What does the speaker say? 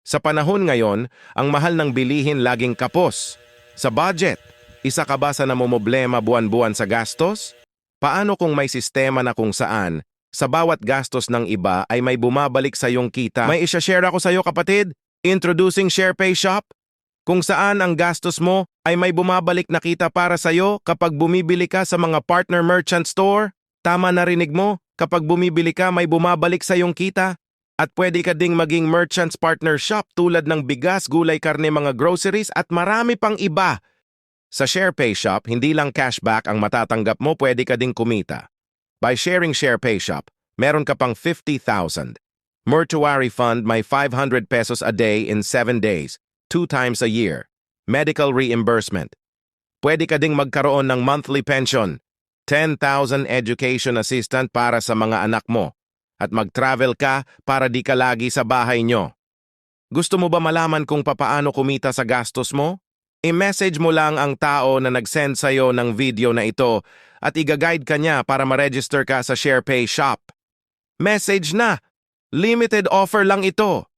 Sa panahon ngayon, ang mahal ng bilihin laging kapos. Sa budget, isa ka ba sa namomroblema buwan-buwan sa gastos? Paano kung may sistema na kung saan, sa bawat gastos ng iba ay may bumabalik sa iyong kita? May isa-share ako sa iyo kapatid, introducing SharePay Shop, kung saan ang gastos mo ay may bumabalik na kita para sa iyo kapag bumibili ka sa mga partner merchant store. Tama narinig mo, kapag bumibili ka may bumabalik sa iyong kita. At pwede ka ding maging merchants partner shop tulad ng bigas, gulay, karne, mga groceries at marami pang iba. Sa SharePay Shop, hindi lang cashback ang matatanggap mo, pwede ka ding kumita. By sharing SharePay Shop, meron ka pang 50,000. Mortuary Fund may 500 pesos a day in 7 days, 2 times a year. Medical reimbursement. Pwede ka ding magkaroon ng monthly pension, 10,000 education assistant para sa mga anak mo. At mag-travel ka para di ka lagi sa bahay nyo. Gusto mo ba malaman kung papaano kumita sa gastos mo? I-message mo lang ang tao na nag-send sa'yo ng video na ito at i-guide ka niya para ma-register ka sa SharePay Shop. Message na! Limited offer lang ito.